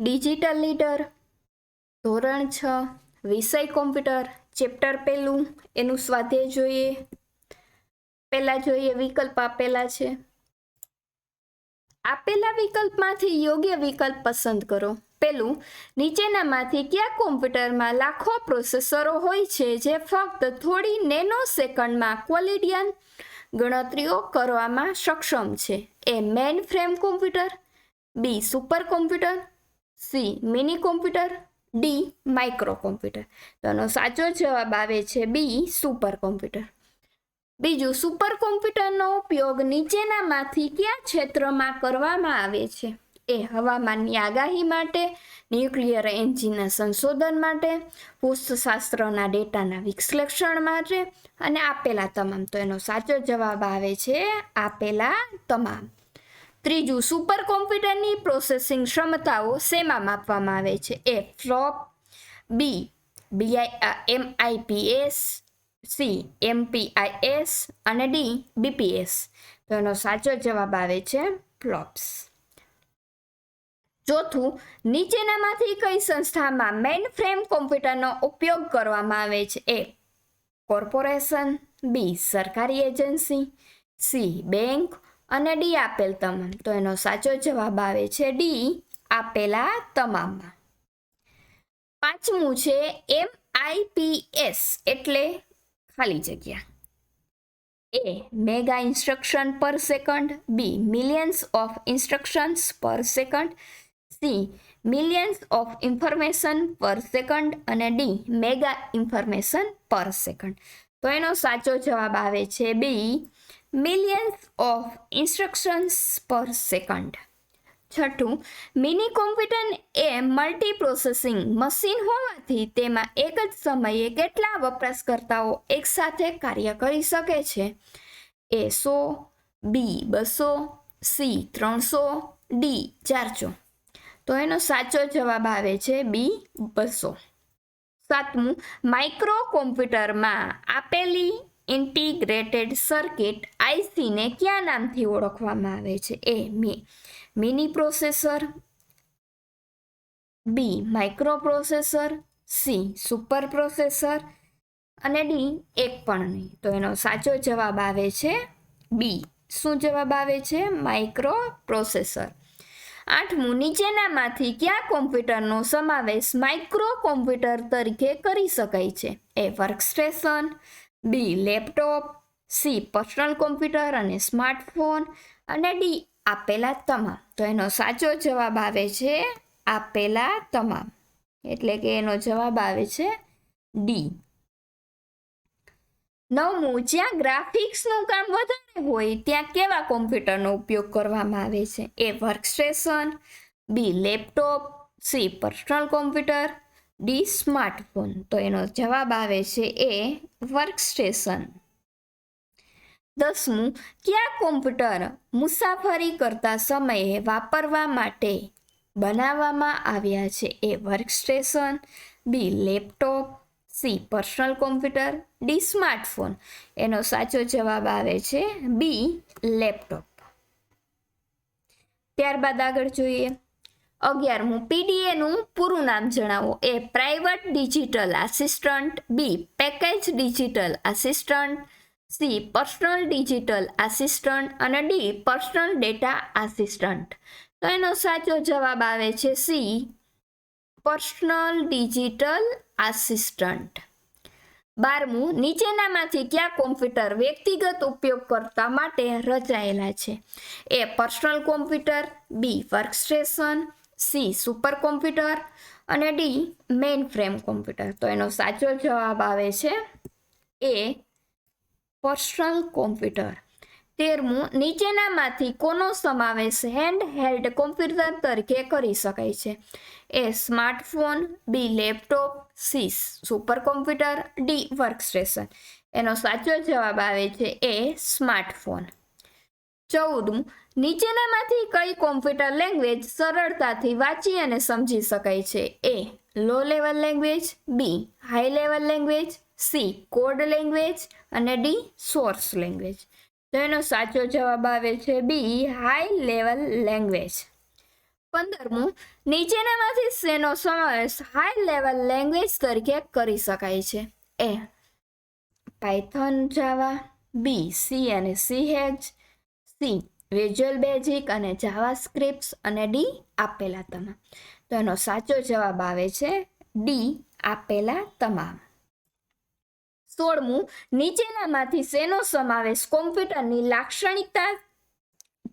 Digital leader. ધોરણ 6 વિષય computer, chapter 1 એનું સ્વાધ્યાય જોઈએ. પહેલા જોઈએ વિકલ્પ આપેલા છે. આપેલા વિકલ્પમાંથી યોગ્ય વિકલ્પ પસંદ કરો. પહેલું, નીચેનામાંથી કયા કોમ્પ્યુટરમાં લાખો પ્રોસેસરો હોય છે જે ફક્ત થોડી નેનો સેકન્ડમાં કોલિડિયન ગણતરીઓ કરવામાં સક્ષમ છે? A mainframe computer, B super computer, C mini computer, D micro computer. તો એનો સાચો જવાબ આવે છે બી સુપર કોમ્પ્યુટર. બીજું, સુપર કોમ્પ્યુટરનો ઉપયોગ નીચેનામાંથી કયા ક્ષેત્રમાં કરવામાં આવે છે? એ હવામાનની આગાહી માટે, ન્યુક્લિયર એન્જિનના સંશોધન માટે, ભૂશાસ્ત્રના ડેટાના વિશ્લેષણ માટે અને આપેલા તમામ. તો એનો સાચો જવાબ આવે છે આપેલા તમામ. ત્રીજું, સુપર કોમ્પ્યુટરની પ્રોસેસિંગ ક્ષમતાઓ શેમાં માપવામાં આવે છે? એ ફ્લોપ, બી MIPS, સી MPIS અને ડી BPS. તો એનો સાચો જવાબ આવે છે ફ્લોપ્સ. ચોથું, નીચેનામાંથી કઈ સંસ્થામાં મેઇન ફ્રેમ કોમ્પ્યુટરનો ઉપયોગ કરવામાં આવે છે? એ કોર્પોરેશન, બી સરકારી એજન્સી, સી બેંક અને ડી આપેલ તમામ. તો એનો સાચો જવાબ આવે છે ડી આપેલા તમામમાં. પાંચમું છે MIPS એટલે ખાલી જગ્યા. A mega instruction per second, B millions of instructions per second, C millions of information per second અને D mega information per second. તો એનો સાચો જવાબ આવે છે B millions of instructions per second. છઠ્ઠું, મિની કોમ્પ્યુટર એ મલ્ટી પ્રોસેસિંગ મશીન હોવાથી તેમાં એક જ સમયે કેટલા વપરાશકર્તાઓ એકસાથે કાર્ય કરી શકે છે? એ 100, બી 200, સી 300, ડી 400. તો એનો સાચો જવાબ આવે છે બી 200. સાતમું, માઇક્રો કોમ્પ્યુટરમાં આપેલી ઇન્ટિગ્રેટેડ સર્કિટ ICને કયા નામથી ઓળખવામાં આવે છે? A mini processor, B micro processor, C super processor અને ડી એક પણ નહીં. તો એનો સાચો જવાબ આવે છે બી. શું જવાબ આવે છે? Micro processor. આઠમું, નીચેનામાંથી કયા કોમ્પ્યુટરનો સમાવેશ માઇક્રો કોમ્પ્યુટર તરીકે કરી શકાય છે? A workstation, B laptop, C personal computer અને સ્માર્ટફોન અને ડી આપેલા તમામ. તો એનો સાચો જવાબ આવે છે આપેલા તમામ. એટલે કે એનો જવાબ આવે છે ડી. નવમું, જ્યાં ગ્રાફિક્સનું કામ વધારે હોય ત્યાં કેવા કોમ્પ્યુટરનો ઉપયોગ કરવામાં આવે છે? A workstation, B laptop, C personal computer, D smartphone. તો એનો જવાબ આવે છે એ વર્કસ્ટેશન. દસમું, કયા કોમ્પ્યુટર મુસાફરી કરતા સમયે વાપરવા માટે બનાવવામાં આવ્યા છે? A workstation, B laptop, C personal computer, D smartphone. એનો સાચો જવાબ આવે છે બી લેપટોપ. ત્યારબાદ આગળ જોઈએ 11મું, PDAનું પૂરું નામ જણાવો. A private digital assistant, B package digital assistant, C personal digital assistant અને ડી પર્સનલ ડેટા આસિસ્ટન્ટ. તો એનો સાચો જવાબ આવે છે સી પર્સનલ ડિજિટલ આસિસ્ટન્ટ. 12મું, નીચેનામાંથી કયા કોમ્પ્યુટર વ્યક્તિગત ઉપયોગકર્તા માટે રચાયેલા છે? A personal computer, B workstation, C super computer અને ડી મેઇન ફ્રેમ કોમ્પ્યુટર. તો એનો સાચો જવાબ આવે છે એ પર્સનલ કોમ્પ્યુટર. 13મું, નીચેનામાંથી કોનો સમાવેશ હેન્ડ હેલ્ડ કોમ્પ્યુટર તરીકે કરી શકાય છે? A smartphone, B laptop, C super computer, D workstation. એનો સાચો જવાબ આવે છે એ સ્માર્ટફોન. 14મું, નીચેનામાંથી કઈ કોમ્પ્યુટર લેંગ્વેજ સરળતાથી વાંચી અને સમજી શકાય છે? A low level language, B high level language, C code language અને ડી સોર્સ લેંગ્વેજ. તો એનો સાચો જવાબ આવે છે બી હાઈ લેવલ લેંગ્વેજ. 15મું નીચેનામાંથી શેનો સમાવેશ હાઈ લેવલ લેંગ્વેજ તરીકે કરી શકાય છે? એ પાયથન જાવા, બી સી અને સી હેજ, સી વિઝ્યુઅલ બેઝિક અને જાવા સ્ક્રિપ્ટ્સ અને ડી આપેલા તમામ. તો એનો સાચો જવાબ આવે છે ડી આપેલા તમામ. 16મું નીચેનામાંથી શેનો સમાવેશ કોમ્પ્યુટરની લાક્ષણિકતા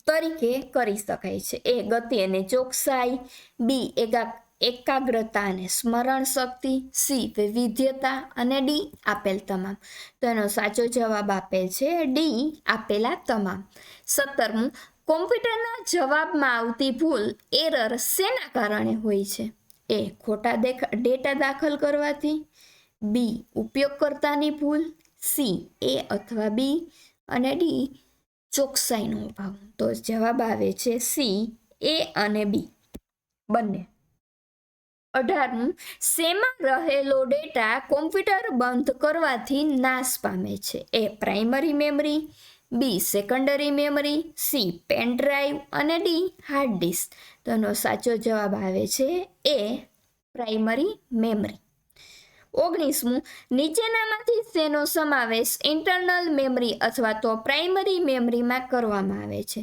તરીકે કરી શકાય છે? એ ગતિ અને ચોકસાઈ, બી એકાગ્રતા અને સ્મરણ શક્તિ, સી વૈવિધ્યતા અને ડી આપેલ તમામ. તો એનો સાચો જવાબ આપેલ છે ડી આપેલા તમામ. 17મું કોમ્પ્યુટરના જવાબમાં આવતી ભૂલ એરર શેના કારણે હોય છે? એ ખોટા ડેટા દાખલ કરવાથી, બી ઉપયોગકર્તાની ભૂલ, સી એ અથવા બી અને ડી ચોકસાઈનો અભાવ. તો જવાબ આવે છે સી એ અને બી બંને. 18મું શેમાં રહેલો ડેટા કોમ્પ્યુટર બંધ કરવાથી નાશ પામે છે? A primary memory, B secondary memory, C pen drive અને ડી હાર્ડ ડિસ્ક. તો એનો સાચો જવાબ આવે છે એ પ્રાઇમરી મેમરી. 19મું નીચેનામાંથી શેનો સમાવેશ ઇન્ટરનલ મેમરી અથવા તો પ્રાઇમરી મેમરીમાં કરવામાં આવે છે?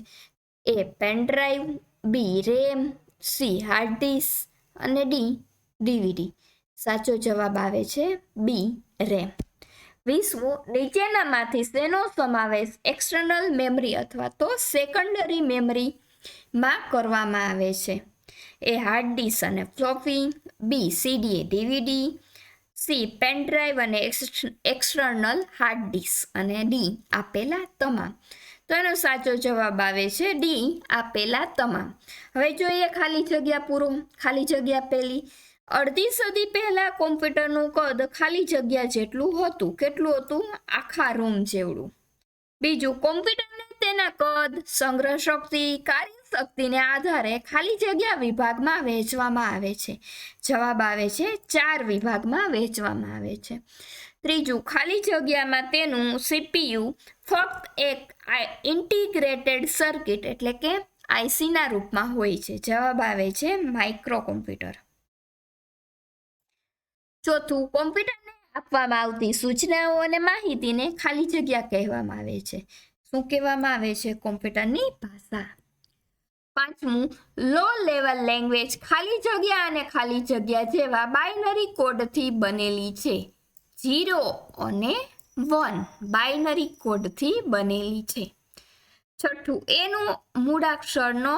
એ પેન ડ્રાઈવ, બી રેમ, સી હાર્ડ ડિસ્ક અને ડી ડીવીડી. સાચો જવાબ આવે છે બી રેમ. 20મું નીચેનામાંથી શેનો સમાવેશ એક્સટર્નલ મેમરી અથવા તો સેકન્ડરી મેમરીમાં કરવામાં આવે છે? એ હાર્ડ ડિસ્ક અને ફ્લોપી, બી સીડી ડીવીડી, સી પેન ડ્રાઈવ અને એક્સટર્નલ હાર્ડ ડિસ્ક અને ડી આપેલા તમામ. તો એનો સાચો જવાબ આવે છે ડી આપેલા તમામ. હવે જોઈએ ખાલી જગ્યા પૂરો. ખાલી જગ્યા પહેલી, અડધી સદી પહેલા કોમ્પ્યુટરનું કદ ખાલી જગ્યા જેટલું હતું. કેટલું હતું? આખા રૂમ જેવડું. બીજું, કોમ્પ્યુટરને તેના કદ, સંગ્રહ શક્તિ, કાર્યશક્તિને આધારે ખાલી જગ્યા વિભાગમાં વહેંચવામાં આવે છે. જવાબ આવે છે 4 વિભાગમાં વહેંચવામાં આવે છે. ત્રીજું, ખાલી જગ્યામાં તેનું સીપીયુ ફક્ત એક ઇન્ટિગ્રેટેડ સર્કિટ એટલે કે આઈસીના રૂપમાં હોય છે. જવાબ આવે છે માઇક્રો કોમ્પ્યુટર. ચોથું, કોમ્પ્યુટરને આપવામાં આવતી સૂચનાઓ અને માહિતીને ખાલી જગ્યા કહેવામાં આવે છે. શું કહેવામાં આવે છે? કોમ્પ્યુટરની ભાષા. પાંચમું, લો લેવલ લેંગ્વેજ ખાલી જગ્યા અને ખાલી જગ્યા જેવા બાઇનરી કોડથી બનેલી છે. 0 અને 1 બાઇનરી કોડથી બનેલી છે. છઠ્ઠું, એનું મૂળાક્ષરનો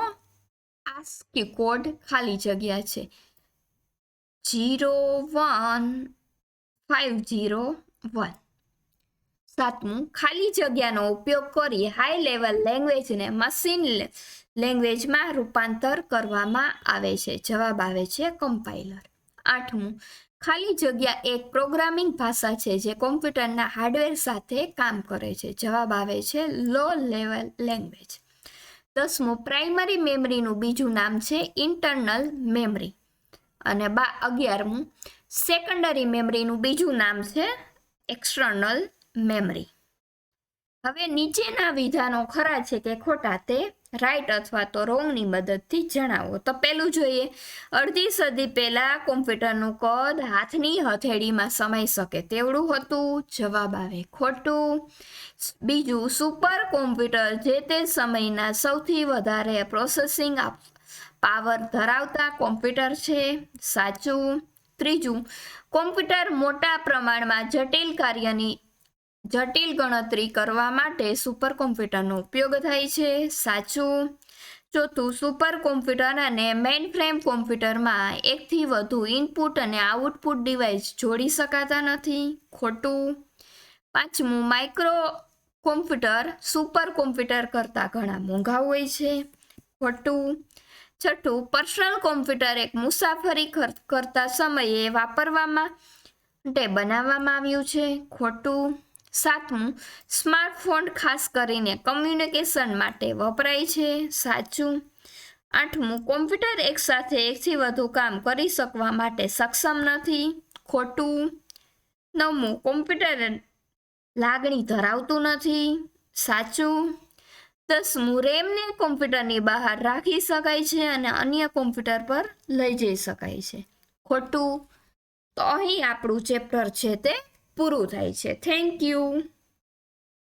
આસ્કી કોડ ખાલી જગ્યા છે. 01501. સાતમું, ખાલી જગ્યાનો ઉપયોગ કરી હાઈ લેવલ લેંગ્વેજને મશીન લેંગ્વેજમાં રૂપાંતર કરવામાં આવે છે. જવાબ આવે છે કમ્પાઇલર. આઠમું, ખાલી જગ્યા એક પ્રોગ્રામિંગ ભાષા છે જે કોમ્પ્યુટરના હાર્ડવેર સાથે કામ કરે છે. જવાબ આવે છે લો લેવલ લેંગ્વેજ. 10મું, પ્રાઇમરી મેમરીનું બીજું નામ છે ઇન્ટરનલ મેમરી. અને 11મું, સેકન્ડરી મેમરીનું બીજું નામ છે એક્સટર્નલ મેમરી. હવે નીચેના વિધાનો ખરા છે કે ખોટા તે રાઈટ અથવા તો રોંગની મદદથી જણાવો. તો પહેલું જોઈએ, અડધી સદી પહેલા કોમ્પ્યુટરનું કદ હાથની હથેળીમાં સમાઈ શકે તેવડું હતું. જવાબ આવે ખોટું. બીજું, સુપર કોમ્પ્યુટર જે તે સમયના સૌથી વધારે પ્રોસેસિંગ પાવર ધરાવતા કોમ્પ્યુટર છે. સાચું. ત્રીજું, કોમ્પ્યુટર મોટા પ્રમાણમાં જટિલ ગણતરી કરવા માટે સુપર કોમ્પ્યુટરનો ઉપયોગ થાય છે. સાચું. ચોથું, સુપર કોમ્પ્યુટર અને મેઇનફ્રેમ કોમ્પ્યુટરમાં એકથી વધુ ઇનપુટ અને આઉટપુટ ડિવાઇસ જોડી શકાતા નથી. ખોટું. પાંચમું, માઇક્રો કોમ્પ્યુટર સુપર કોમ્પ્યુટર કરતાં ઘણા મોંઘા હોય છે. ખોટું. છઠ્ઠું, પર્સનલ કોમ્પ્યુટર એક મુસાફરી કરતા સમયે વાપરવા માટે બનાવવામાં આવ્યું છે. ખોટું. સાતમું, સ્માર્ટફોન ખાસ કરીને કમ્યુનિકેશન માટે વપરાય છે. સાચું. આઠમું, કોમ્પ્યુટર એકસાથે એકથી વધુ કામ કરી શકવા માટે સક્ષમ નથી. ખોટું. નવમું, કોમ્પ્યુટર લાગણી ધરાવતું નથી. સાચું. 10મું રેમને કોમ્પ્યુટરની બહાર રાખી શકાય છે અને અન્ય કોમ્પ્યુટર પર લઈ જઈ શકાય છે. ખોટું. તો અહીં આપણું ચેપ્ટર છે તે પૂરું થાય છે. Thank you.